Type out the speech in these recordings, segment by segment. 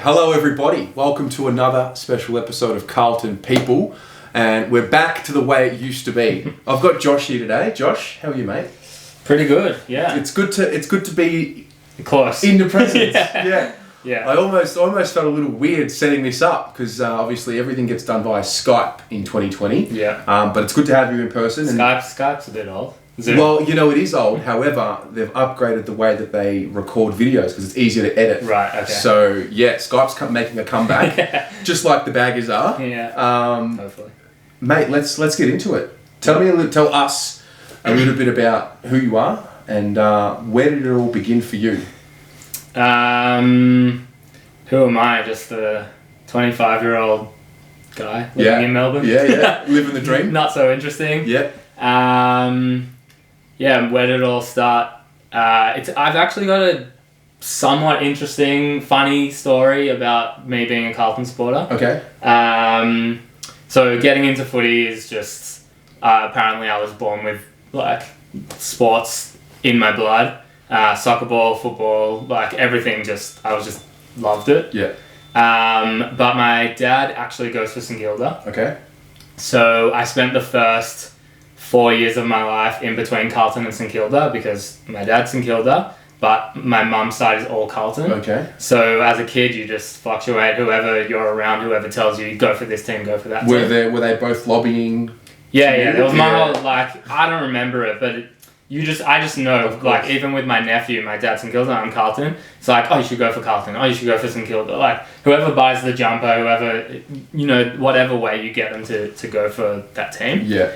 Hello everybody, welcome to another special episode of Carlton People, and we're back to the way it used to be. I've got Josh here today. Josh, how are you, mate? Pretty good, yeah. It's good to be Close. in the presence. Yeah. I almost felt a little weird setting this up because obviously everything gets done via Skype in 2020. Yeah. But it's good to have you in person. And, Skype's a bit old. Zoom. well, you know, it is old. However, they've upgraded the way that they record videos because it's easier to edit. Right, okay. So, yeah, Skype's making a comeback, just like the baggers are. Yeah. Hopefully. Mate, let's get into it. Tell us a little bit about who you are and where did it all begin for you? Who am I? Just a 25-year-old guy living in Melbourne? Yeah. Living the dream. Not so interesting. Yeah. Where did it all start? I've actually got a somewhat interesting, funny story about me being a Carlton supporter. Okay. So getting into footy is just apparently I was born with like sports in my blood. Soccer ball, football, like everything. I just loved it. Yeah. But my dad actually goes for St Kilda. Okay. So I spent the first 4 years of my life in between Carlton and St Kilda because my dad's St Kilda, but my mum's side is all Carlton. Okay. So as a kid, you just fluctuate. Whoever you're around, whoever tells you, go for this team, go for that team. Were they both lobbying? Yeah. There was my whole, like, I don't remember it, but I just know, like, even with my nephew, my dad's St Kilda, I'm Carlton. It's like, oh, you should go for Carlton. Oh, you should go for St Kilda. Like, whoever buys the jumper, whoever, whatever way you get them to go for that team. Yeah.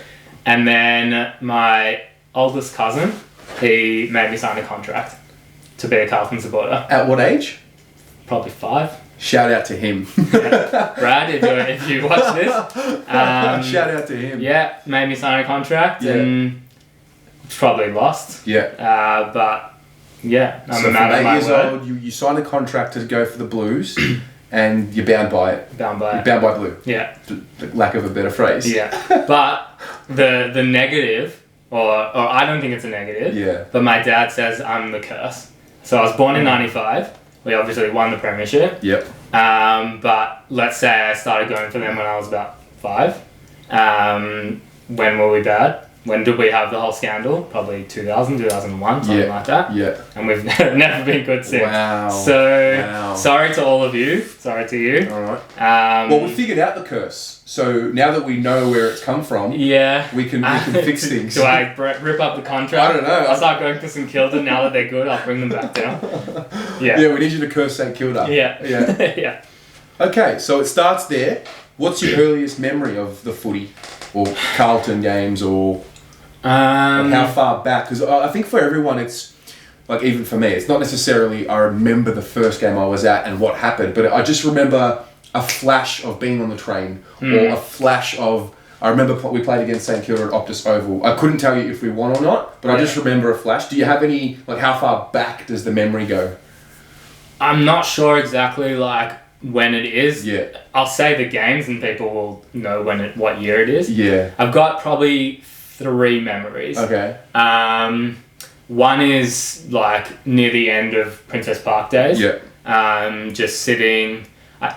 And then my oldest cousin, he made me sign a contract to be a Carlton supporter. At what age? Probably 5. Shout out to him. Brad, if you watch this. Shout out to him. Yeah, made me sign a contract and probably lost. Yeah. But yeah, I'm so a man of my word. old, you signed a contract to go for the Blues and you're bound by it. Bound by You're it. bound by blue. Yeah. The lack of a better phrase. Yeah. But the negative, or I don't think it's a negative, Yeah. but my dad says I'm the curse. So I was born in 95. We obviously won the premiership. Yep. But let's say I started going for them when I was about 5. When were we bad? When did we have the whole scandal? Probably 2000, 2001, something like that. Yeah. And we've never been good since. Wow. So, sorry to all of you. Sorry to you. All right. Well, we figured out the curse. So now that we know where it's come from, yeah, we can fix things. Do I rip up the contract? I don't know. I'll start going to St Kilda now that they're good. I'll bring them back down. Yeah. Yeah, we need you to curse St Kilda. Yeah. Yeah. Okay, so it starts there. What's your earliest memory of the footy or Carlton games or how far back? Because I think for everyone it's, like even for me, it's not necessarily I remember the first game I was at and what happened, but I just remember a flash of being on the train or a flash of, I remember we played against St Kilda at Optus Oval. I couldn't tell you if we won or not, but I just remember a flash. Do you have any, like how far back does the memory go? I'm not sure exactly like when it is. Yeah. I'll say the games and people will know what year it is. Yeah. I've got probably 3 memories. Okay. One is like near the end of Princess Park days. Yeah. Just sitting.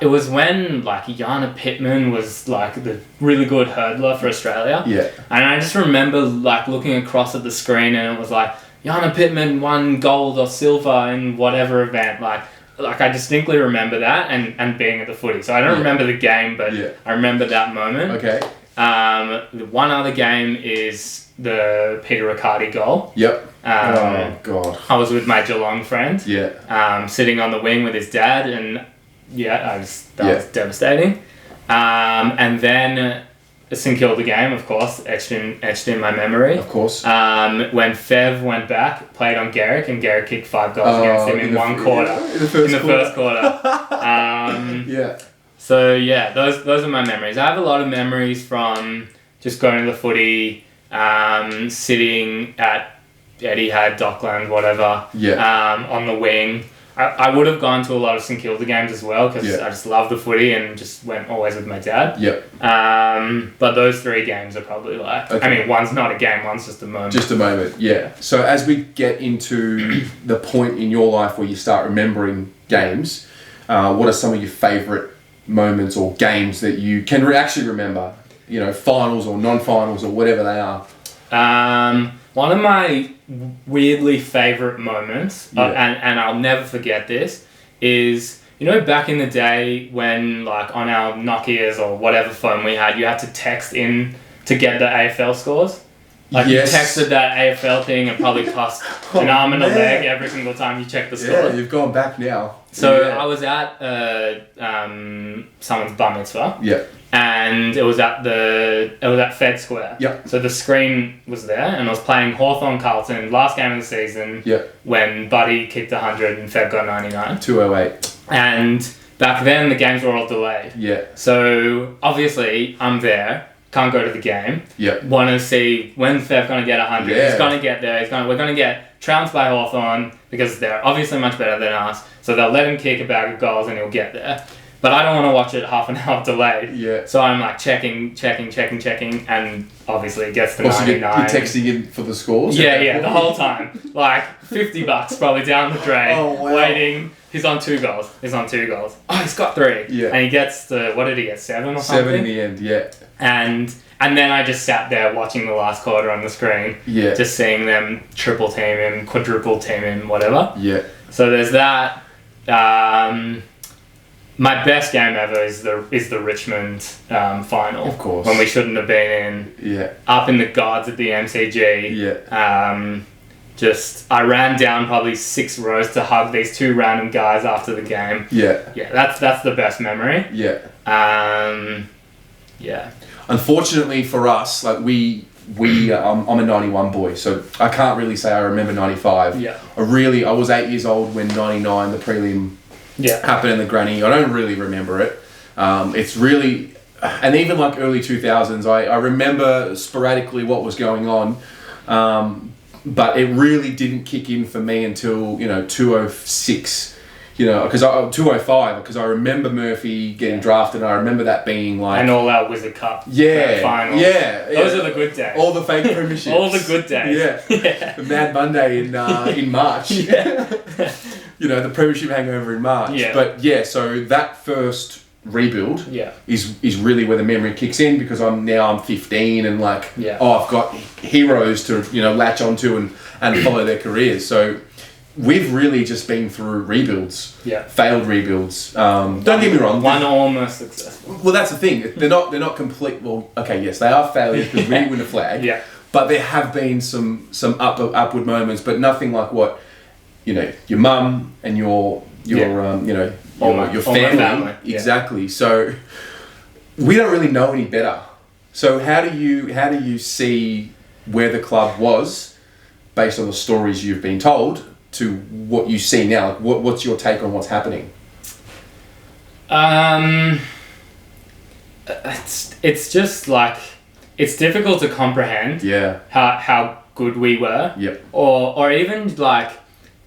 It was when like Jana Pittman was like the really good hurdler for Australia. Yeah. And I just remember like looking across at the screen and it was like Jana Pittman won gold or silver in whatever event. Like I distinctly remember that and being at the footy. So I don't remember the game, but I remember that moment. Okay. The one other game is the Peter Riccardi goal. Yep. Oh God. I was with my Geelong friend. Yeah. Sitting on the wing with his dad, and that was devastating. And then the St Kilda game, of course, etched in my memory. Of course. When Fev went back, played on Garrick, and Garrick kicked 5 goals against him in one quarter. In the first quarter. Yeah. So yeah, those are my memories. I have a lot of memories from just going to the footy, sitting at Etihad, Dockland, whatever. Yeah. On the wing. I would have gone to a lot of St Kilda games as well because I just love the footy and just went always with my dad. Yep. But those 3 games are probably like, I mean, one's not a game, one's just a moment. Just a moment, yeah. So as we get into the point in your life where you start remembering games, what are some of your favourite moments or games that you can actually remember? You know, finals or non-finals or whatever they are. One of my weirdly favourite moments, and I'll never forget this, is, you know, back in the day when, like, on our Nokias or whatever phone we had, you had to text in to get the AFL scores. Like, you texted that AFL thing, and probably cost an arm and a leg every single time you checked the score. Yeah, you've gone back now. So I was at someone's bar mitzvah. Yeah. And it was at Fed Square. Yep. So the screen was there, and I was playing Hawthorn Carlton, last game of the season. Yep. When Buddy kicked 100 and Fed got 99. 208. And back then the games were all delayed. Yeah. So obviously I'm there, can't go to the game. Yep. Want to see when Fed's gonna get 100. Yeah. He's gonna get there. We're gonna get trounced by Hawthorn because they're obviously much better than us. So they'll let him kick a bag of goals and he'll get there. But I don't want to watch it half an hour delayed. Yeah. So I'm like checking, and obviously it gets to 99. You're texting in for the scores? Yeah, the whole time. Like $50 probably down the drain, waiting. He's on 2 goals. Oh, he's got 3. Yeah. And he gets to, what did he get, 7 or something? 7 in the end, yeah. And then I just sat there watching the last quarter on the screen. Yeah. Just seeing them triple team him, quadruple team him, whatever. Yeah. So there's that. My best game ever is the Richmond final. Of course. When we shouldn't have been in. Yeah. Up in the gods at the MCG. Yeah. I ran down probably 6 rows to hug these 2 random guys after the game. Yeah. Yeah, that's the best memory. Yeah. Yeah. Unfortunately for us, like I'm a 91 boy, so I can't really say I remember 95. Yeah. I was 8 years old when 99, the prelim, happened in the granny. I don't really remember it. It's really, and even like early 2000s, I remember sporadically what was going on, but it really didn't kick in for me until 206. Because 205, because I remember Murphy getting drafted, and I remember that being like... And all our Wizard Cup finals. Yeah. Those are the good days. All the fake premierships. All the good days. Yeah. The Mad Monday in March. Yeah. The premiership hangover in March. Yeah. But yeah, so that first rebuild is really where the memory kicks in, because I'm 15 and I've got heroes to latch onto and follow their careers. So we've really just been through rebuilds, failed rebuilds. Don't get me wrong. One almost successful. Well, that's the thing. They're not complete. Well, okay, yes, they are failures because we didn't win a flag. Yeah. But there have been some upward moments, but nothing like what your mum and your family. Exactly. So we don't really know any better. So how do you see where the club was based on the stories you've been told to what you see now? Like, what's your take on what's happening? It's just like, it's difficult to comprehend how good we were. Yep. Or even like,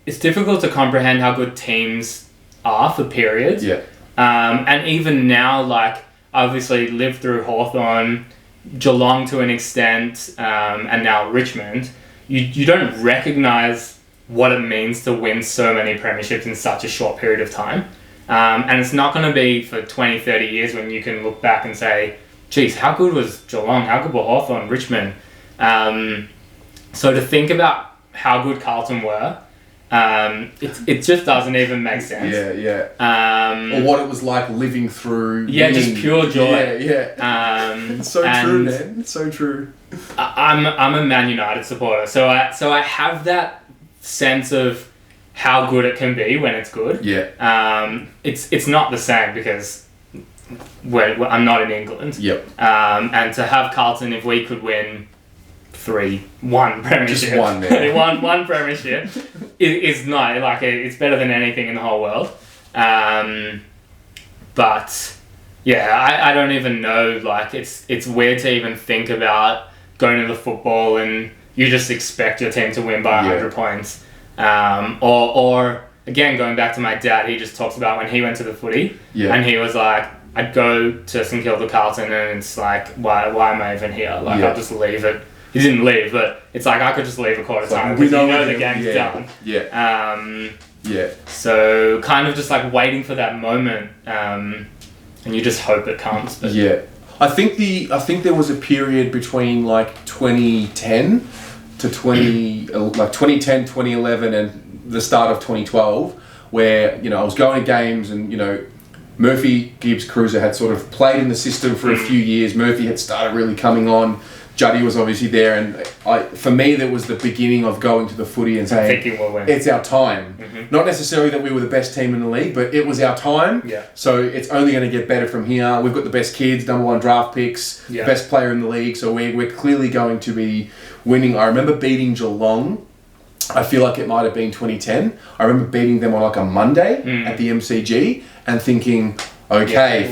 it's difficult to comprehend how good teams are for periods. Yeah. And even now, like, obviously lived through Hawthorn, Geelong to an extent, and now Richmond. You don't recognise what it means to win so many premierships in such a short period of time. And it's not going to be for 20, 30 years when you can look back and say, geez, how good was Geelong? How good were Hawthorn, Richmond? So to think about how good Carlton were, it just doesn't even make sense. Or what it was like living through. Yeah, just pure joy. It's so true, man. It's so true. I'm a Man United supporter, so I have that sense of how good it can be when it's good. Yeah. It's not the same because I'm not in England. Yep. And to have Carlton, if we could win one premiership. Just one, man. one premiership is not like it's better than anything in the whole world. But yeah, I don't even know. Like it's weird to even think about going to the football and you just expect your team to win by 100 points. Or again, going back to my dad, he just talks about when he went to the footy and he was like, I'd go to St Kilda Carlton and it's like, why am I even here? Like I'll just leave it. He didn't leave, but it's like I could just leave a quarter time because the game's done. Yeah. Yeah. So kind of just like waiting for that moment, and you just hope it comes. But yeah. I think there was a period between like 2010 to 2010, 2011 and the start of 2012 where, I was going to games and, Murphy Gibbs Cruiser had sort of played in the system for a few years. Murphy had started really coming on. Juddy was obviously there, and for me, that was the beginning of going to the footy and saying, thinking we'll win. It's our time. Mm-hmm. Not necessarily that we were the best team in the league, but it was our time. Yeah. So it's only going to get better from here. We've got the best kids, #1 draft picks, best player in the league, so we're clearly going to be winning. I remember beating Geelong. I feel like it might have been 2010. I remember beating them on like a Monday at the MCG and thinking, okay,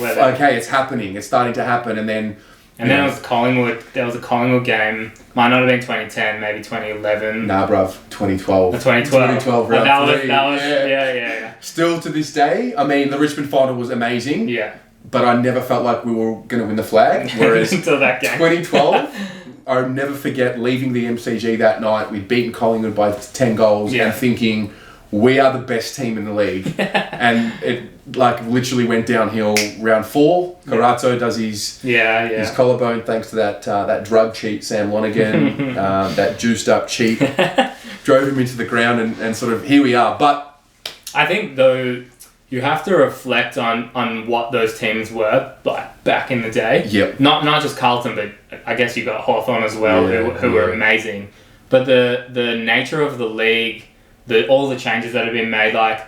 it's happening. It's starting to happen, and then... And then it was Collingwood. There was a Collingwood game. Might not have been 2010, maybe 2011. Nah, bruv, 2012. 2012 round that was, three. Yeah. Still to this day, I mean, the Richmond final was amazing. Yeah. But I never felt like we were going to win the flag. Whereas until that game. 2012, I'll never forget leaving the MCG that night. We'd beaten Collingwood by 10 goals and thinking, we are the best team in the league. And it literally went downhill round 4. Carazzo does his collarbone thanks to that drug cheat, Sam Lonergan, that juiced up cheat. Drove him into the ground and sort of here we are. But I think though you have to reflect on what those teams were like back in the day. Yep. Not just Carlton, but I guess you got Hawthorn as well, who were amazing. But the nature of the league, all the changes that have been made, like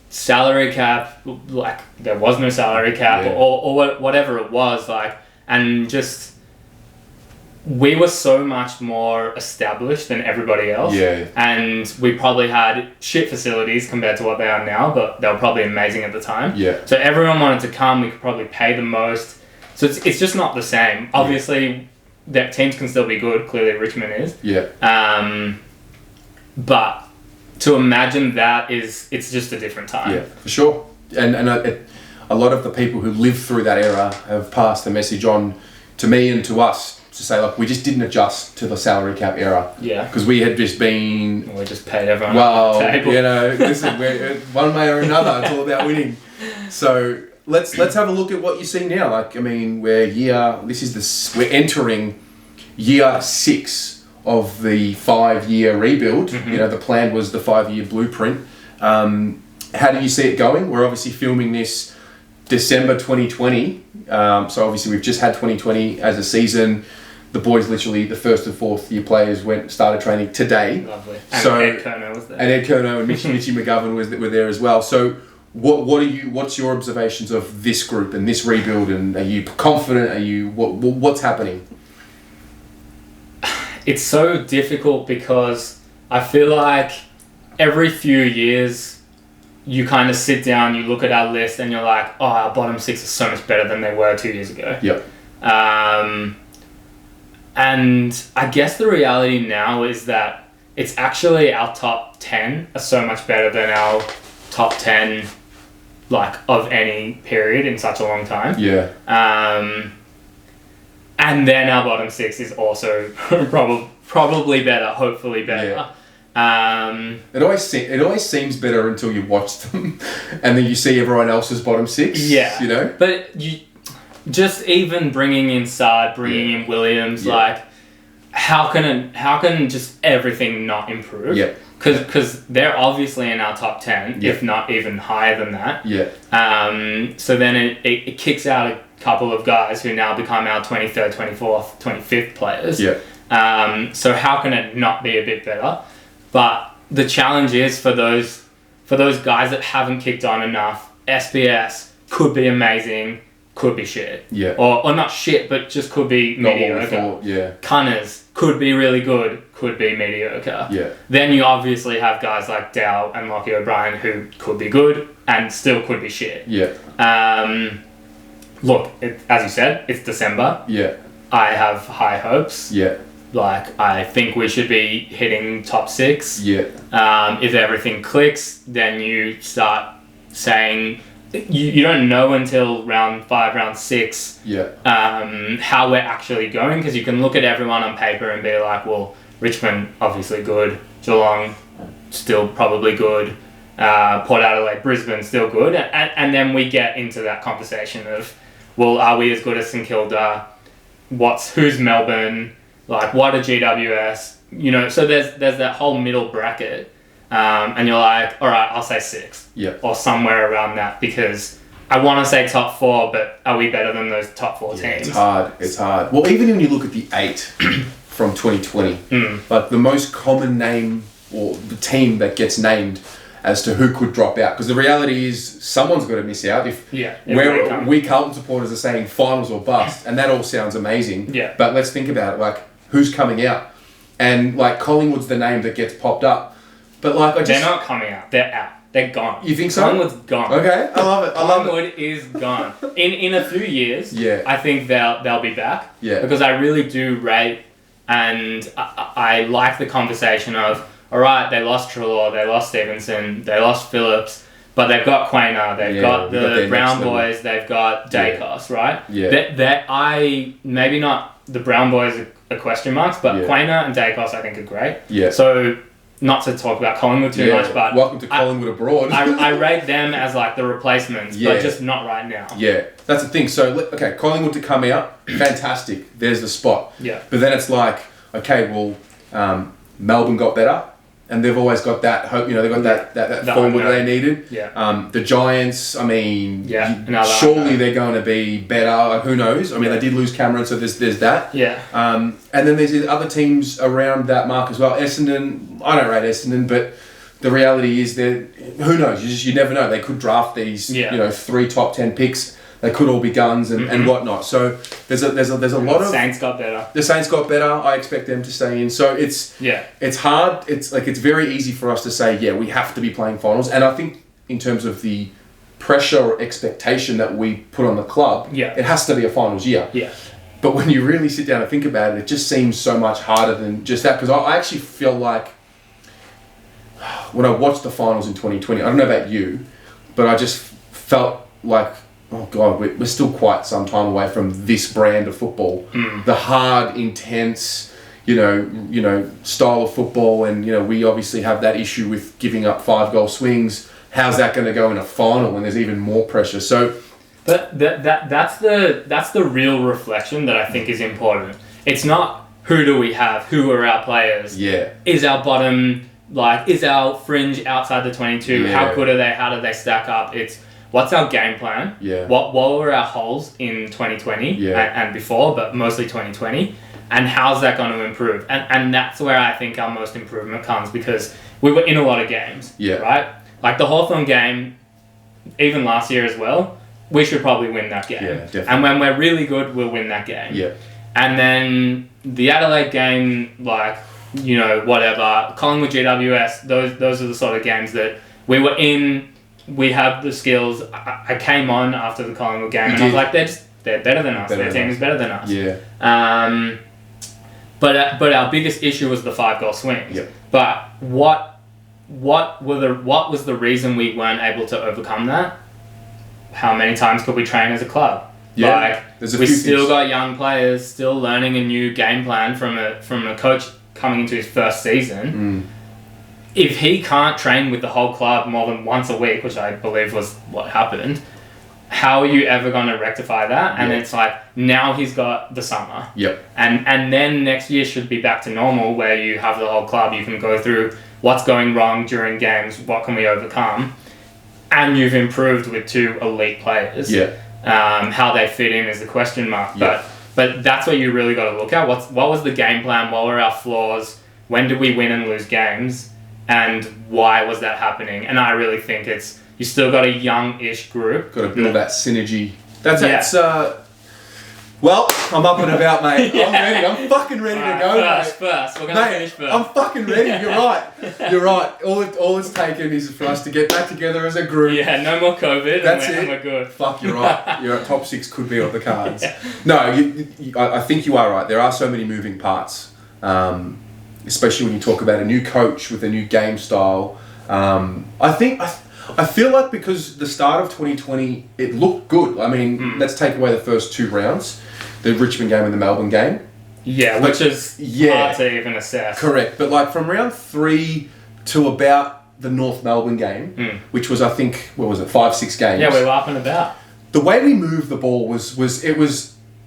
salary cap, like there was no salary cap or whatever it was, like, and just we were so much more established than everybody else. Yeah. And we probably had shit facilities compared to what they are now, but they were probably amazing at the time. Yeah. So everyone wanted to come, we could probably pay the most. So it's just not the same. Obviously, that teams can still be good, clearly Richmond is. Yeah. But to imagine that it's just a different time. Yeah, for sure. And a lot of the people who lived through that era have passed the message on to me and to us to say, look, we just didn't adjust to the salary cap era. Yeah. Because we had just been... We just paid everyone at the table. Listen, we're, one way or another, it's all about winning. So let's have a look at what you see now. Like, I mean, we're entering year 6 of the 5-year rebuild. Mm-hmm. The plan was the 5-year blueprint. How do you see it going? We're obviously filming this December 2020. So obviously we've just had 2020 as a season. The boys, literally the 1st and 4th year players started training today. Lovely. And Ed Curnow was there. And Ed Curnow and Mitchy McGovern were there as well. So what's your observations of this group and this rebuild? And are you confident? What's happening? It's so difficult because I feel like every few years you kind of sit down, you look at our list and you're like, oh, our bottom 6 is so much better than they were 2 years ago. Yep. And I guess the reality now is that it's actually our top 10 are so much better than our top 10 of any period in such a long time. Yeah. And then our bottom 6 is also probably better, hopefully better. Yeah. It always seems better until you watch them, and then you see everyone else's bottom 6. Yeah. But you just even bringing in Saad, bringing in Williams, how can just everything not improve? Yeah. Because they're obviously in our top 10, if not even higher than that. Yeah. So then it kicks out a couple of guys who now become our 23rd, 24th, 25th players. Yeah. So how can it not be a bit better? But the challenge is for those guys that haven't kicked on enough, SPS could be amazing, could be shit. Yeah. Or not shit, but just could be mediocre. Cunners could be really good, could be mediocre. Yeah. Then you obviously have guys like Dow and Lockie O'Brien who could be good and still could be shit. Yeah. Look, as you said, it's December. Yeah. I have high hopes. Yeah. I think we should be hitting top 6. Yeah. If everything clicks, then you start saying you don't know until round 5, round 6. Yeah. How we're actually going, because you can look at everyone on paper and be like, well, Richmond obviously good, Geelong still probably good, Port Adelaide, Brisbane, still good. And then we get into that conversation of, well, are we as good as St Kilda? Who's Melbourne? Like, what are GWS? You know, so there's that whole middle bracket. And you're like, all right, I'll say 6. Yeah. Or somewhere around that, because I want to say top 4, but are we better than those top 4 teams? It's hard. Well, even when you look at the 8 from 2020, like the most common name or the team that gets named as to who could drop out, because the reality is someone's got to miss out. If we Carlton supporters are saying finals or bust, and that all sounds amazing. Yeah. But let's think about it, like who's coming out, and like Collingwood's the name that gets popped up, but like they're not coming out. They're out. They're gone. You think so? Collingwood's gone. Okay, I love it. Collingwood is gone. In a few years, I think they'll be back. Yeah. Because I really do rate, and I like the conversation of, all right, they lost Treloar, they lost Stevenson, they lost Phillips, but they've got Quaynor, they've got the Brown boys, they've got Dacos, right? Yeah. Maybe not the Brown boys are question marks, but Quaynor and Dacos I think are great. Yeah. So, not to talk about Collingwood too much, but welcome to Collingwood abroad. I rate them as like the replacements, but just not right now. Yeah, that's the thing. So, okay, Collingwood to come out, fantastic. There's the spot. Yeah. But then it's like, okay, well, Melbourne got better, and they've always got that hope. You know, they've got that forward they needed. Yeah. The Giants, I mean, surely they're going to be better. Who knows? I mean, they did lose Cameron, so there's that. Yeah. And then there's these other teams around that mark as well. Essendon, I don't rate Essendon, but the reality is that who knows? You never know. They could draft these, 3 top 10 picks. They could all be guns and whatnot. So there's a lot of Saints got better. The Saints got better. I expect them to stay in. So it's hard. It's very easy for us to say, we have to be playing finals. And I think in terms of the pressure or expectation that we put on the club, it has to be a finals year. Yeah. But when you really sit down and think about it, it just seems so much harder than just that. Because I actually feel like when I watched the finals in 2020, I don't know about you, but I just felt like, oh God, we're still quite some time away from this brand of football. The hard, intense, style of football, and we obviously have that issue with giving up 5-goal swings. How's that going to go in a final when there's even more pressure? So, but that's the real reflection that I think is important. It's not who do we have, who are our players. Yeah. Is our bottom is our fringe outside the 22? Yeah. How good are they? How do they stack up? It's what's our game plan? Yeah. What were our holes in 2020 and before, but mostly 2020? And how's that going to improve? And that's where I think our most improvement comes, because we were in a lot of games. Yeah. Right? Like the Hawthorn game, even last year as well, we should probably win that game. Yeah, definitely. And when we're really good, we'll win that game. Yeah. And then the Adelaide game, whatever, Collingwood GWS, those are the sort of games that we were in. We have the skills. I came on after the Collingwood game and I was like, they're better than us. Their team is better than us. Yeah. But our biggest issue was the 5-goal swings. Yep. But what was the reason we weren't able to overcome that? How many times could we train as a club? Yeah. We still got young players still learning a new game plan from a coach coming into his first season. If he can't train with the whole club more than once a week, which I believe was what happened, how are you ever going to rectify that? And it's like, now he's got the summer. Yep. And then next year should be back to normal, where you have the whole club. You can go through what's going wrong during games, what can we overcome, and you've improved with 2 elite players. Yeah. How they fit in is the question mark. Yeah. But that's what you really got to look at. What was the game plan? What were our flaws? When did we win and lose games? And why was that happening? And I really think you still got a young-ish group. Got to build that synergy. Well, I'm up and about, mate. I'm ready. I'm fucking ready to go, First. We're going to finish first. I'm fucking ready. You're right. All it's taken is for us to get back together as a group. Yeah, no more COVID. That's and we're good. Fuck, you're right. You're right. Top 6 could be on the cards. No, I think you are right. There are so many moving parts, especially when you talk about a new coach with a new game style. I feel like because the start of 2020, it looked good. I mean, let's take away the first 2 rounds, the Richmond game and the Melbourne game. Yeah, which is hard to even assess. Correct. But from round 3 to about the North Melbourne game, which was, I think, what was it, 5-6 games? Yeah, we were up and about. The way we moved the ball was,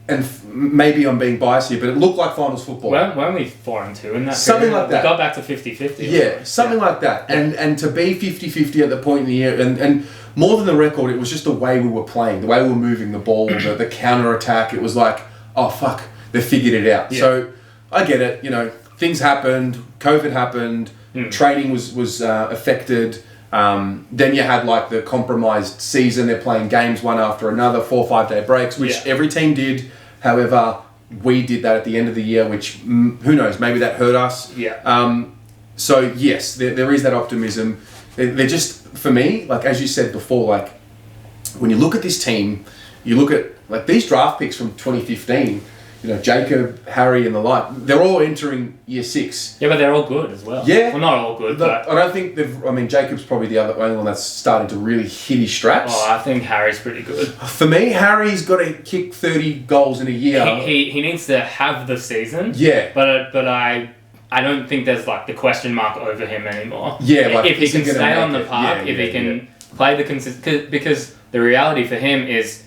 and maybe I'm being biased here, but it looked like finals football. Weren't we 4-2 in that Something period? like that. We got back to 50-50. Yeah, something like that. And to be 50-50 at the point in the year, and more than the record, it was just the way we were playing, the way we were moving the ball, the counter-attack. It was like, oh, fuck, they figured it out. Yeah. So I get it, things happened, COVID happened, training was affected. Then you had like the compromised season. They're playing games one after another, 4 or 5 day breaks, which every team did. However, we did that at the end of the year, which who knows, maybe that hurt us. Yeah. So yes, there is that optimism. They're just, for me, like as you said before, like when you look at this team, you look at like these draft picks from 2015. Jacob, Harry, and the like, they're all entering year 6. Yeah, but they're all good as well. Yeah. Well, not all good, but... I don't think Jacob's probably the only one that's starting to really hit his straps. Oh, I think Harry's pretty good. For me, Harry's got to kick 30 goals in a year. He needs to have the season. Yeah. But I don't think there's like the question mark over him anymore. Yeah, like if he can stay on the park, if he can play the consistent... Because the reality for him is...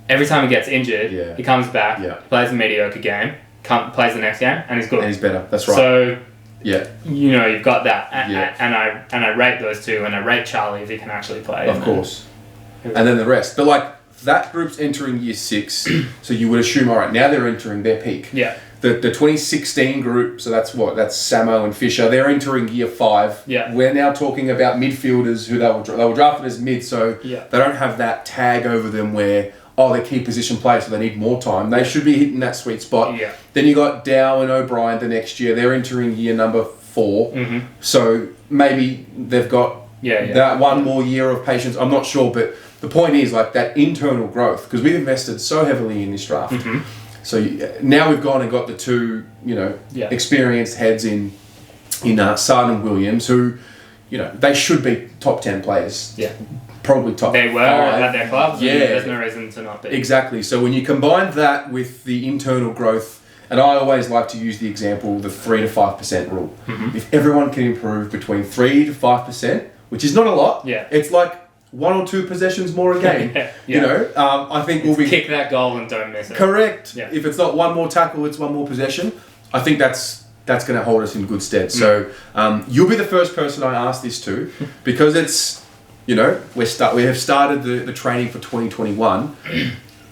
Every time he gets injured, he comes back, plays a mediocre game, plays the next game, and he's good. And he's better. That's right. So, yeah, you've got that, and I rate those two, and I rate Charlie if he can actually play. Of course. And then the rest, but like that group's entering year 6, so you would assume, all right, now they're entering their peak. Yeah. The 2016 group, so that's Samo and Fisher. They're entering year 5. Yeah. We're now talking about midfielders who they were drafted as mid, so they don't have that tag over them where. Oh, they're key position players, so they need more time. They should be hitting that sweet spot. Yeah. Then you got Dow and O'Brien the next year. They're entering year number 4. Mm-hmm. So maybe they've got that one more year of patience. I'm not sure, but the point is like that internal growth, because we've invested so heavily in this draft. Mm-hmm. So now we've gone and got the 2, experienced heads in Sarden and Williams, who, they should be top 10 players. Yeah. Probably top 5. They were at their clubs. Yeah. There's no reason to not be. Exactly. So when you combine that with the internal growth, and I always like to use the example, the 3 to 5% rule. Mm-hmm. If everyone can improve between 3 to 5%, which is not a lot, it's like 1 or 2 possessions more a game. I think we'll be... Kick that goal and don't miss it. Correct. Yeah. If it's not 1 more tackle, it's 1 more possession. I think that's going to hold us in good stead. So you'll be the first person I ask this to, because it's... we have started the training for 2021.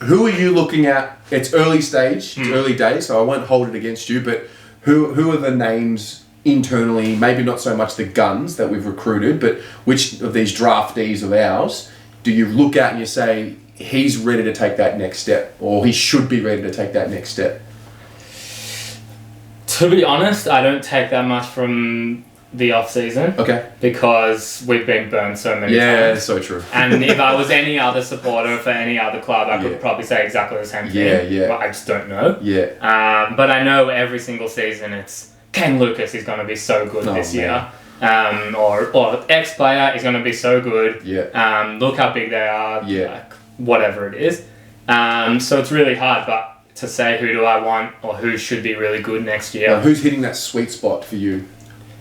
Who are you looking at? It's early stage, it's early days, so I won't hold it against you, but who are the names internally, maybe not so much the guns that we've recruited, but which of these draftees of ours do you look at and you say, he's ready to take that next step, or he should be ready to take that next step? To be honest, I don't take that much from the off season. Okay. Because we've been burned so many times. Yeah, so true. And if I was any other supporter for any other club, I could probably say exactly the same thing. Yeah. But I just don't know. Yeah. But I know every single season it's Ken Lucas is going to be so good this year. Or X player is going to be so good. Yeah. Look how big they are. Yeah. Like, whatever it is. So it's really hard, but to say who do I want or who should be really good next year. Now, who's hitting that sweet spot for you?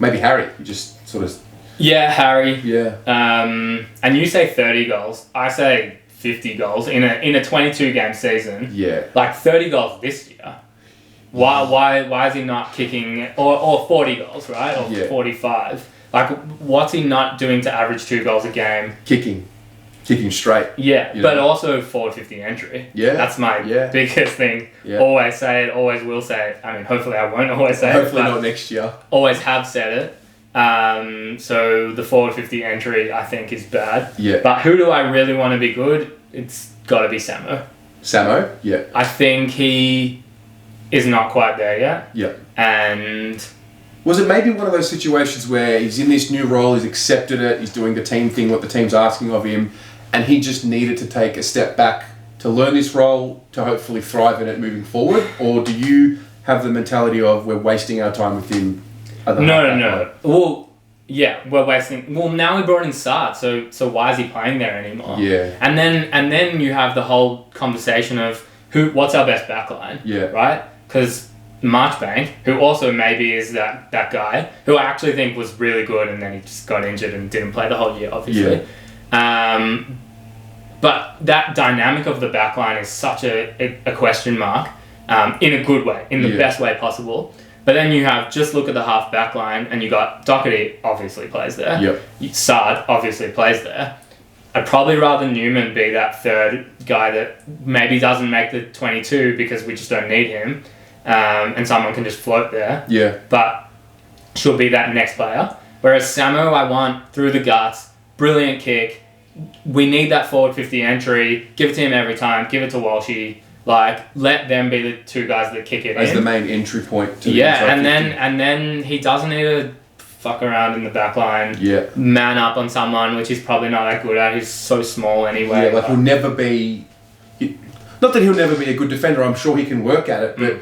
Maybe Harry. You just sort of... Yeah, Harry. Yeah. And you say 30 goals. I say 50 goals in a 22 game season. Yeah. Like 30 goals this year. Why is he not kicking or 40 goals, right? Or 45. Like what's he not doing to average 2 goals a game? Kicking straight. Yeah, but also forward 50 entry. Yeah. That's my biggest thing. Yeah. Always say it, always will say it. I mean, hopefully I won't always say Hopefully it. Hopefully not next year. Always have said it. So the forward 50 entry I think is bad. Yeah. But who do I really want to be good? It's got to be Samo. Samo? Yeah. I think he is not quite there yet. Yeah. And... Was it maybe one of those situations where he's in this new role, he's accepted it, he's doing the team thing, what the team's asking of him, and he just needed to take a step back to learn this role, to hopefully thrive in it moving forward? Or do you have the mentality of we're wasting our time with him? No. Well, yeah, we're wasting... Well, now we brought in Sard, so why is he playing there anymore? Yeah. And then you have the whole conversation of what's our best backline? Yeah. Right? Because Marchbank, who also maybe is that guy, who I actually think was really good, and then he just got injured and didn't play the whole year, obviously. Yeah. But that dynamic of the backline is such a question mark, in a good way, in the best way possible. But then you have, just look at the half back line, and you got Doherty obviously plays there. Yep. Saad obviously plays there. I'd probably rather Newman be that third guy that maybe doesn't make the 22 because we just don't need him, and someone can just float there. Yeah. But she'll be that next player. Whereas Samo, I want through the guts, brilliant kick. We need that forward 50 entry. Give it to him every time. Give it to Walshy. Like, let them be the two guys that kick it as in. the main entry point to and then he doesn't need to fuck around in the back line. Yeah. Man up on someone, which he's probably not that good at. He's so small anyway. Yeah, like he'll never be... Not that he'll never be a good defender. I'm sure he can work at it, but...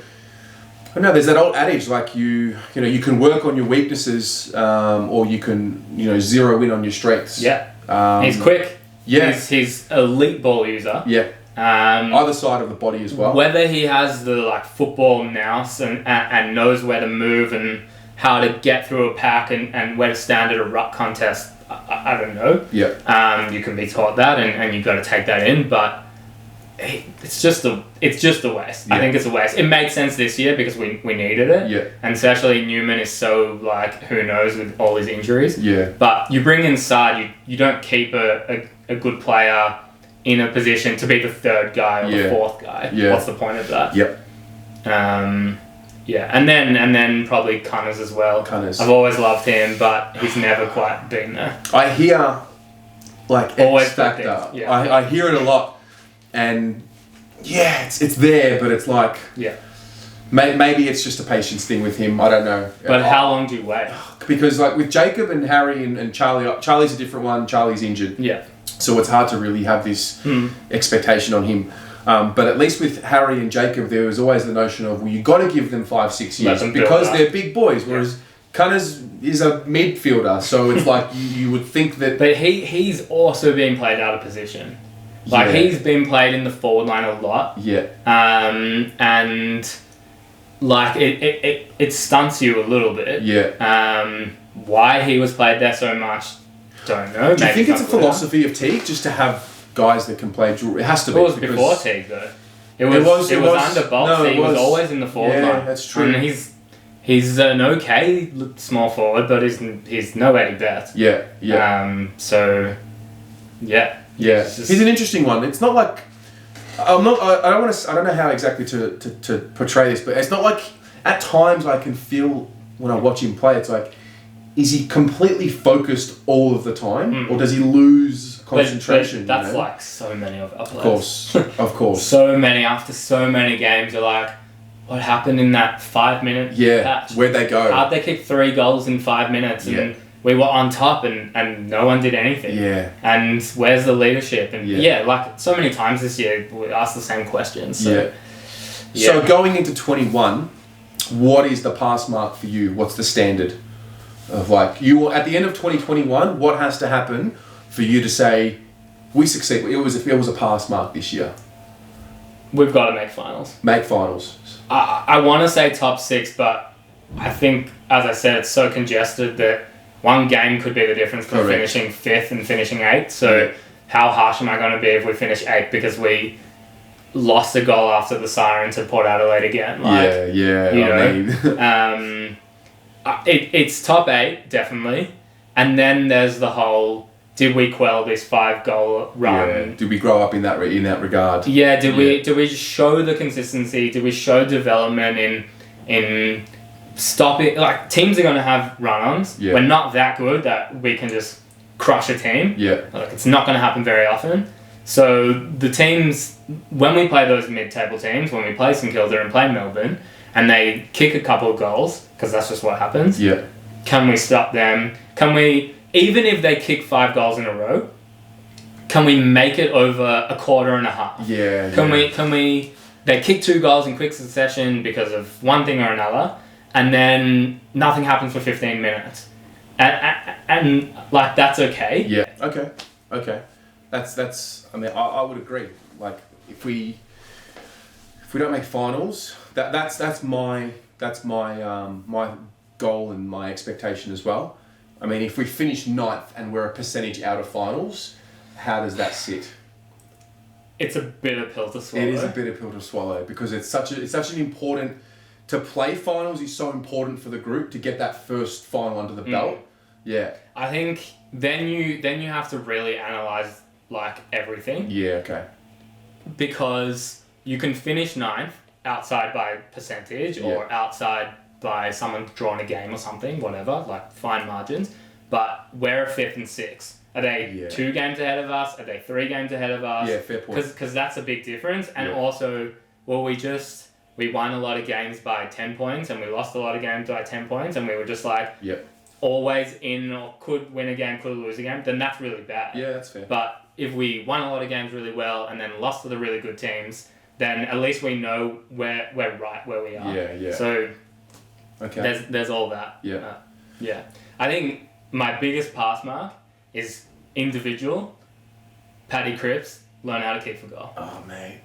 I know there's that old adage, like you can work on your weaknesses, or you can, zero in on your strengths. Yeah. He's quick. Yeah. He's elite ball user. Yeah. Either side of the body as well. Whether he has the football nous and knows where to move and how to get through a pack and where to stand at a ruck contest, I don't know. Yeah. You can be taught that and you've got to take that in, but it's just a waste. Yeah. I think it's a waste. It made sense this year because we needed it. Yeah. And especially Newman is so who knows with all his injuries. Yeah. But you bring in Saad, you don't keep a good player in a position to be the third guy or the fourth guy. Yeah. What's the point of that? Yep. And then probably Cunners as well. Cunners. I've always loved him, but he's never quite been there. I hear always X factor. Yeah. I hear it a lot, and it's there, but it's like maybe it's just a patience thing with him. I don't know. But how long do you wait? Because with Jacob and Harry and Charlie, Charlie's a different one. Charlie's injured. Yeah. So it's hard to really have this expectation on him. But at least with Harry and Jacob, there was always the notion of, you got to give them 5-6 years because they're big boys. Whereas Cunners is a midfielder, so it's like you would think that. But he's also being played out of position. He's been played in the forward line a lot. Yeah. And it stunts you a little bit. Yeah. Why he was played there so much, don't know. Do you think it's a philosophy of Teague just to have guys that can play? It has to be. It was before Teague though. It was under Bolts. No, he was always in the forward line. Yeah, that's true. And he's an okay small forward, but he's no Eddie Betts. Yeah. Yeah. So, yeah. Yeah. He's an interesting one. It's not like I don't know how exactly to portray this, but it's not like at times I can feel when I watch him play, it's like, is he completely focused all of the time, or does he lose concentration? But that's so many of our players. Of course. So many after so many games, you're like, what happened in that 5-minute patch? Where'd they go? How'd they kick 3 goals in 5 minutes and we were on top and no one did anything? Yeah. And where's the leadership? And so many times this year we asked the same questions. So, So going into 21, what is the pass mark for you? What's the standard? Of you at the end of 2021, what has to happen for you to say we succeed? It was a pass mark this year. We've got to make finals. Make finals. I want to say top 6, but I think, as I said, it's so congested that one game could be the difference between finishing 5th and finishing 8th. So how harsh am I going to be if we finish 8th because we lost a goal after the siren to Port Adelaide again? It's top 8, definitely. And then there's the whole, did we quell this 5-goal run? Yeah. Did we grow up in that regard? Yeah, did we just show the consistency? Did we show development in stopping? Teams are going to have run-ons. Yeah. We're not that good that we can just crush a team. Yeah. It's not going to happen very often. So the teams, when we play those mid-table teams, when we play St Kilda and play Melbourne, and they kick a couple of goals, because that's just what happens. Yeah. Can we stop them? Can we, even if they kick 5 goals in a row, can we make it over a quarter and a half? Yeah. Can we, they kick 2 goals in quick succession because of one thing or another, and then nothing happens for 15 minutes. And that's okay. Yeah. Okay. That's I mean, I would agree. If if we don't make finals, that's my my goal and my expectation as well. I mean, if we finish 9th and we're a percentage out of finals, how does that sit? It's a bitter pill to swallow. It is a bitter pill to swallow because it's such an important to play finals is so important for the group to get that first final under the belt. Yeah. I think then you have to really analyze like everything. Yeah. Okay. Because you can finish 9th outside by percentage or outside by someone drawn a game or something, whatever, like fine margins. But we're 5th and 6th. Are they 2 games ahead of us? Are they 3 games ahead of us? Yeah, fair point. Because that's a big difference. And also, well, we won a lot of games by 10 points and we lost a lot of games by 10 points and we were just like always in or could win a game, could lose a game, then that's really bad. Yeah, that's fair. But if we won a lot of games really well and then lost to the really good teams, then at least we know we're right where we are. Yeah, yeah. So okay. there's all that. Yeah. Yeah. I think my biggest pass mark is individual. Paddy Cripps, learn how to kick for goal. Oh, mate.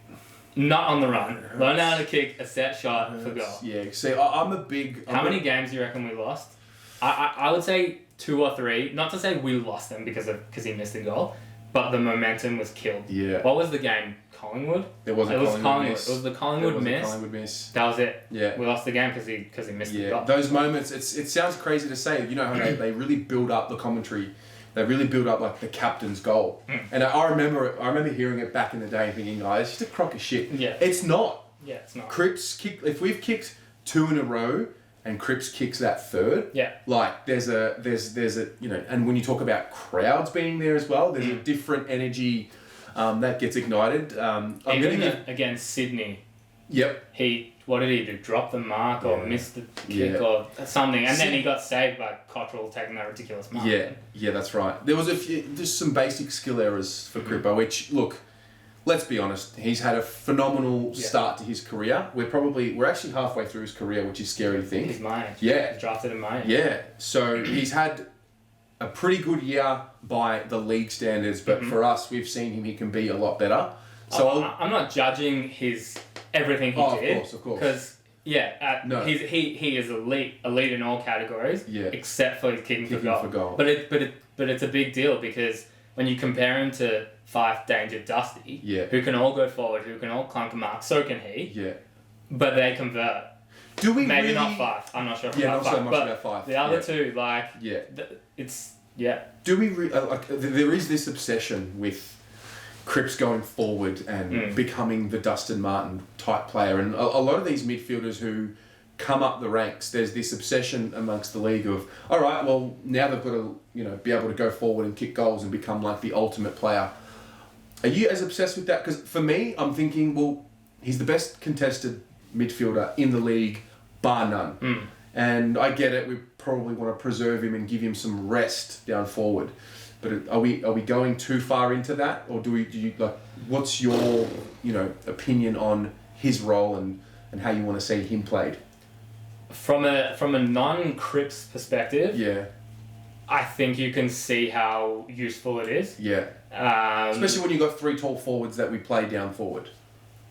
Not on the run. Learn how to kick a set shot for goal. Yeah, see, I'm a big... How many games do you reckon we lost? I would say 2 or 3. Not to say we lost them because he missed a goal, but the momentum was killed. Yeah. What was the game? Collingwood? It was Collingwood miss. It was the Collingwood miss. That was it. Yeah. We lost the game because he missed the goal. Those moments, it sounds crazy to say. You know how they really build up the commentary. They really build up like the captain's goal. And I remember hearing it back in the day and thinking, oh, it's just a crock of shit. Yeah. It's not. Yeah, it's not. Cripps if we've kicked 2 in a row and Cripps kicks that third, like there's a and when you talk about crowds being there as well, there's a different energy that gets ignited. Against Sydney. Yep. What did he do? Drop the mark or miss the kick or something, and then he got saved by Cottrell taking that ridiculous mark. Yeah, that's right. There was just some basic skill errors for Crippo, which look, let's be honest, he's had a phenomenal start to his career. We're actually halfway through his career, which is scary to think. He's my age. Yeah. He's drafted in my age. Yeah. So he's had a pretty good year by the league standards, but for us, we've seen him. He can be a lot better. So I'm not judging everything he did. Of course. Because he is elite in all categories. Yeah. Except for his kicking for goal. But it's a big deal because when you compare him to Fife, Danger, Dusty, who can all go forward, who can all clunk a mark, so can he. Yeah. But they convert. Do we maybe really... not Fife? I'm not sure. Not Fife, so much about Fife. The other two, Do we there is this obsession with Cripps going forward and becoming the Dustin Martin type player, and a lot of these midfielders who come up the ranks, there's this obsession amongst the league of, all right, well now they've got to be able to go forward and kick goals and become like the ultimate player. Are you as obsessed with that? Because for me, I'm thinking, well, he's the best contested midfielder in the league, bar none. And I get it. We probably want to preserve him and give him some rest down forward. But are we going too far into that, or do you what's your opinion on his role and how you want to see him played? From a non-Cripps perspective, I think you can see how useful it is. Yeah. Especially when you've got 3 tall forwards that we play down forward.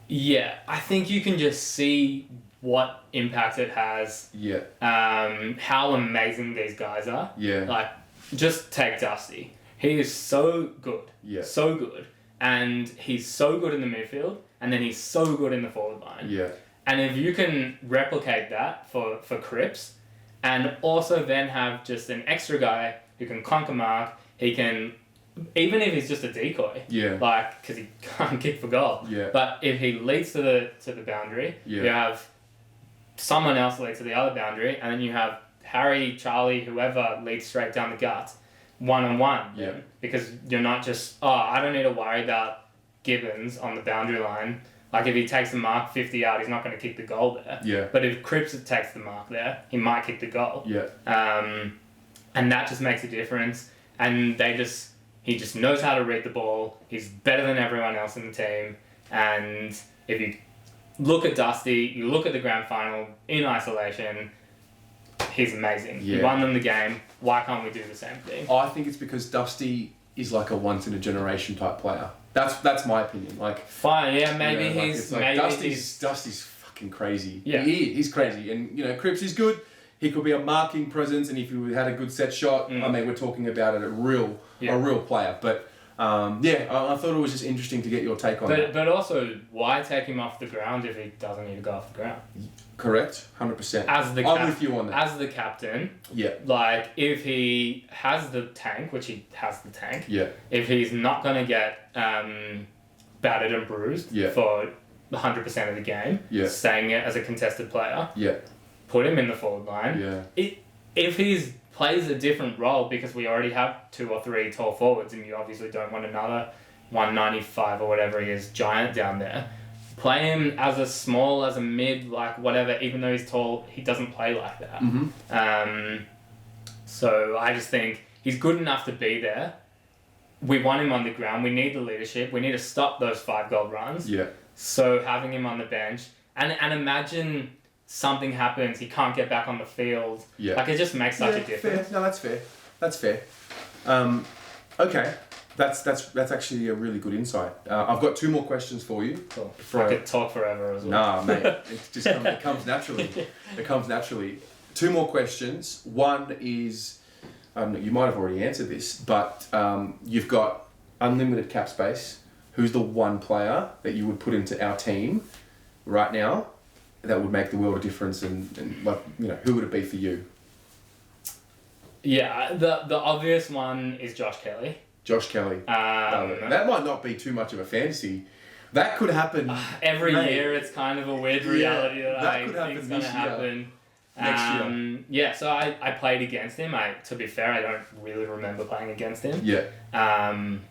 Yeah, I think you can just see what impact it has. Yeah. How amazing these guys are. Yeah. Like, just take Dusty. He is so good. Yeah. So good. And he's so good in the midfield, and then he's so good in the forward line. Yeah. And if you can replicate that for Cripps, and also then have just an extra guy who can conquer mark, he can, even if he's just a decoy, because he can't kick for goal. Yeah. But if he leads to the boundary, you have someone else lead to the other boundary, and then you have Harry, Charlie, whoever leads straight down the guts, 1-on-1. Yeah. Because you're not just, I don't need to worry about Gibbons on the boundary line. Like, if he takes the mark 50 out, he's not going to kick the goal there. Yeah. But if Cripps takes the mark there, he might kick the goal. Yeah. And that just makes a difference. And he just knows how to read the ball. He's better than everyone else in the team. And if you look at Dusty, you look at the grand final in isolation, he's amazing. Yeah. He won them the game. Why can't we do the same thing? I think it's because Dusty is like a once in a generation type player. That's my opinion. Like, fine, yeah, maybe you know, like, he's it's like maybe Dusty's fucking crazy. Yeah. He's crazy, and you know, Cripps is good. He could be a marking presence, and if he had a good set shot, I mean, we're talking about a real player. But I thought it was just interesting to get your take on that. But also, why take him off the ground if he doesn't need to go off the ground? Correct, 100%. I'm with you on that. As the captain, yeah, like if he has the tank, which he has the tank, yeah, if he's not gonna get battered and bruised for 100% of the game, staying it as a contested player, put him in the forward line. Yeah. If he plays a different role, because we already have 2 or 3 tall forwards, and you obviously don't want another 195 or whatever he is giant down there. Play him as a small, as a mid, like whatever. Even though he's tall, he doesn't play like that. Mm-hmm. So I just think he's good enough to be there. We want him on the ground. We need the leadership. We need to stop those 5-goal runs. Yeah. So having him on the bench, and imagine something happens, he can't get back on the field. Yeah. Like it just makes such a difference. Fair. No, that's fair. That's fair. Okay. That's actually a really good insight. I've got 2 more questions for you. Cool. I could talk forever as well. Nah, mate. It comes naturally. It comes naturally. 2 more questions. One is, you might have already answered this, but you've got unlimited cap space. Who's the one player that you would put into our team right now that would make the world of difference, and like, you know, who would it be for you? Yeah, the obvious one is Josh Kelly. Josh Kelly. That might not be too much of a fantasy. That could happen every year. It's kind of a weird reality that I think is going to happen next year. Yeah, so I played against him. To be fair, I don't really remember playing against him. Yeah.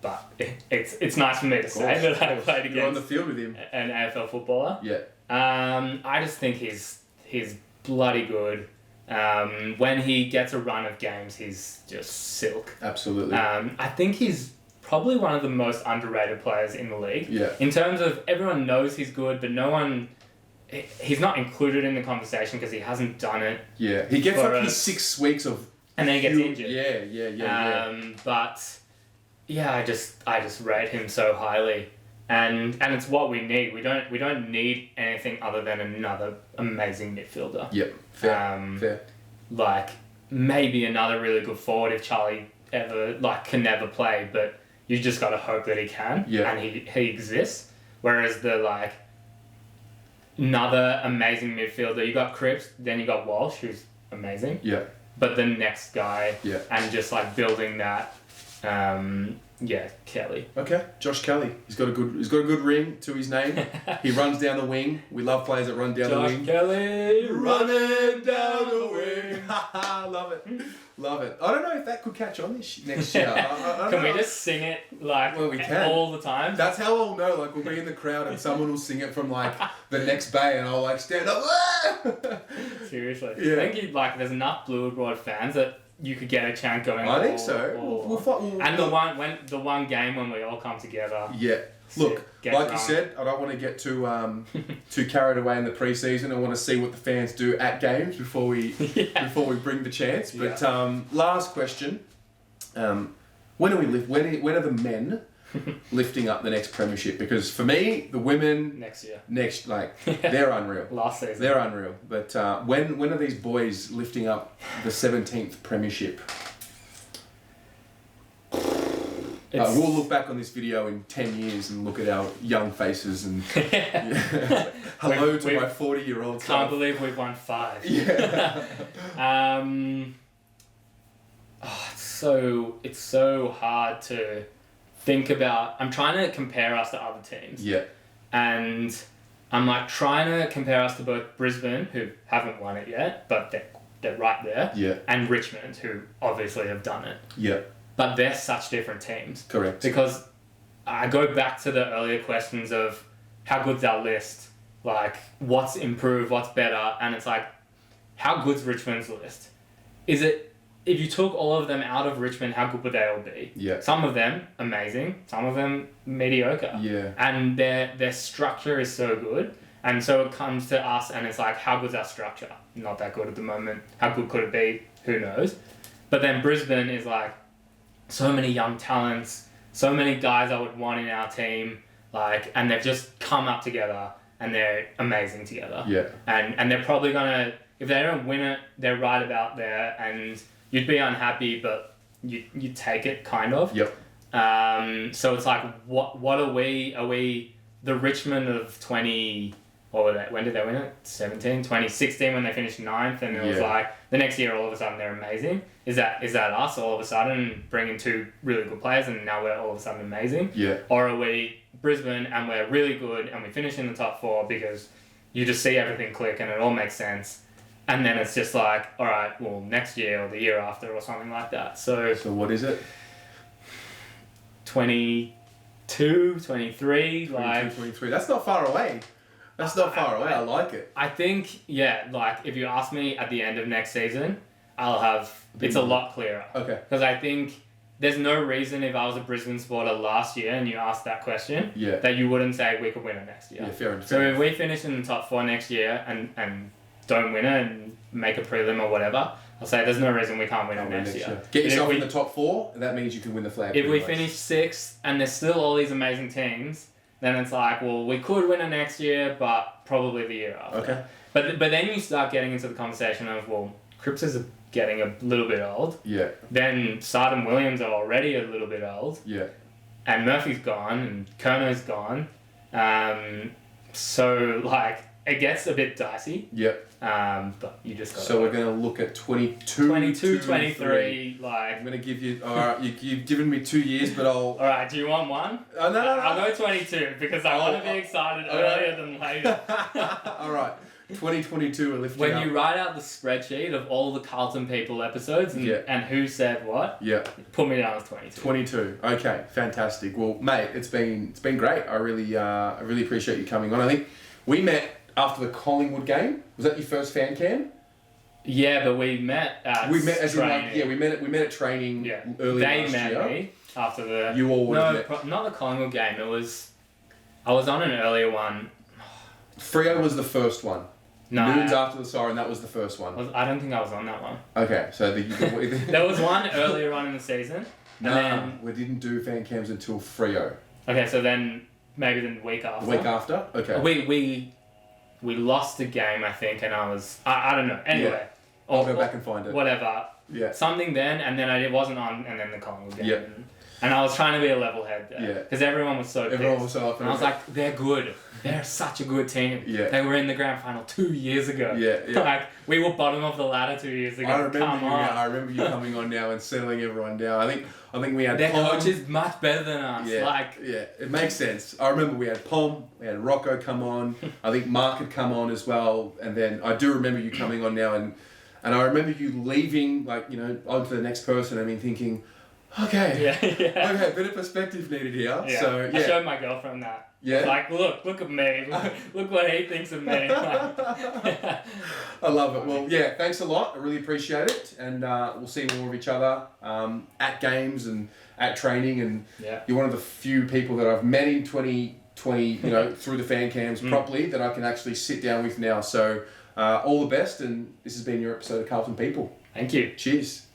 But it's nice for me to say that I played against. You're on the field with him. An AFL footballer. Yeah. I just think he's bloody good. When he gets a run of games, he's just silk. Absolutely. I think he's probably one of the most underrated players in the league. Yeah. In terms of everyone knows he's good, but no one. He's not included in the conversation because he hasn't done it. Yeah, he gets like his 6 weeks of. And then he gets injured. Yeah. But yeah, I just rate him so highly. And it's what we need. We don't need anything other than another amazing midfielder. Yep. Fair. Like maybe another really good forward if Charlie can never play, but you just got to hope that he can. Yeah. And he exists. Whereas another amazing midfielder, you got Cripps, then you got Walsh, who's amazing. Yeah. But the next guy. Yeah. And just like building that. Kelly. Okay, Josh Kelly. He's got a good ring to his name. He runs down the wing. We love players that run down the wing. Josh Kelly running down the wing. Love it. I don't know if that could catch on next year. I Can we just sing it we can. all the time? That's how I'll know. Like we'll be in the crowd and someone will sing it from like the next bay, and I'll like stand up. Seriously. Yeah. I think there's enough Blue Broad fans that you could get a chant going. I think so. The one game when we all come together. Yeah. Look, like you said, I don't want to get too carried away in the preseason. I want to see what the fans do at games before we bring the chance. But last question: when are the men lifting up the next premiership? Because for me, the women next year, they're unreal. Last season, they're unreal. But when are these boys lifting up the 17th premiership? We'll look back on this video in 10 years and look at our young faces and hello to my 40-year-old self. Can't believe we've won 5. Yeah. It's so hard to think about. I'm trying to compare us to other teams. Yeah. And I'm like trying to compare us to both Brisbane, who haven't won it yet, but they're right there. Yeah. And Richmond, who obviously have done it. Yeah. But they're such different teams. Correct. Because I go back to the earlier questions of how good's our list, like what's improved, what's better, and it's like, how good's Richmond's list? Is it, if you took all of them out of Richmond, how good would they all be? Yeah. Some of them amazing, some of them mediocre. Yeah. And their structure is so good. And so it comes to us and it's like, how good's our structure? Not that good at the moment. How good could it be? Who knows? But then Brisbane is like, so many young talents, so many guys I would want in our team, and they've just come up together and they're amazing together. Yeah. And they're probably gonna, if they don't win it, they're right about there, and you'd be unhappy, but you take it kind of. Yep. So it's like, what are we? Are we the Richmond of 20? What were they? When did they win it? 2016 when they finished 9th, and it was like the next year all of a sudden they're amazing. Is that us all of a sudden bringing 2 really good players and now we're all of a sudden amazing? Yeah. Or are we Brisbane and we're really good and we finish in the top 4 because you just see everything click and it all makes sense, and then it's just like, all right, well, next year or the year after or something like that. So what is it? 22, 23, 23. That's not far away. That's not far away. I like it. I think, if you ask me at the end of next season, I'll have... It's a lot clearer. Okay. Because I think there's no reason if I was a Brisbane supporter last year and you asked that question, that you wouldn't say we could win it next year. Yeah, fair enough. So if we finish in the top 4 next year and don't win it and make a prelim or whatever, I'll say there's no reason we can't win it next year. Get yourself in the top 4, and that means you can win the flag. If we finish 6th and there's still all these amazing teams, then it's like, well, we could win it next year, but probably the year after. Okay. But then you start getting into the conversation of, well, Cripps is getting a little bit old. Yeah. Then Sard Williams are already a little bit old. Yeah. And Murphy's gone, and Kerno's gone. So, it gets a bit dicey. Yep. But you just got So we're going to look at 22, 23. I'm going to give you... Alright, you've given me 2 years, but I'll... Alright, do you want one? Oh, no. I'll go 22, because I want to be excited earlier than later. Alright, 2022 we're lifting When up. you write out the spreadsheet of all the Carlton People episodes and who said what, put me down as 22. 22. Okay, fantastic. Well, mate, it's been great. I really appreciate you coming on. I think we met after the Collingwood game. Was that your first fan cam? Yeah, but we met at training. We met at training early they last met year. me after the... You all would have met. Not the Collingwood game. I was on an earlier one. Freo was the first one. No. Noons after the siren, that was the first one. I don't think I was on that one. Okay, so there was one earlier on in the season. No, we didn't do fan cams until Freo. Okay, so then maybe the week after. The week after? Okay. We lost the game, I think, and I don't know. Anyway. I'll go back and find it. Whatever. Yeah. Something then, and then it wasn't on, and then the Collingwood game. Yeah. And I was trying to be a level head there. Yeah. Because everyone was so pissed. up. And I was like, they're good. They're such a good team. Yeah. They were in the grand final 2 years ago. Yeah. We were bottom of the ladder 2 years ago. I remember you coming on now and settling everyone down. I think we had their Pom. coach is much better than us. It makes sense. I remember we had Pom, we had Rocco come on. I think Mark had come on as well, and then I do remember you coming on now, and I remember you leaving, on to the next person. I mean, thinking, okay, okay, bit of perspective needed here. Yeah. So I showed my girlfriend that. Yeah. Like, look at me. Look what he thinks of me. I love it. Well, yeah, thanks a lot. I really appreciate it. And we'll see more of each other at games and at training. And you're one of the few people that I've met in 2020, through the fan cams properly that I can actually sit down with now. So all the best. And this has been your episode of Carlton People. Thank you. Cheers.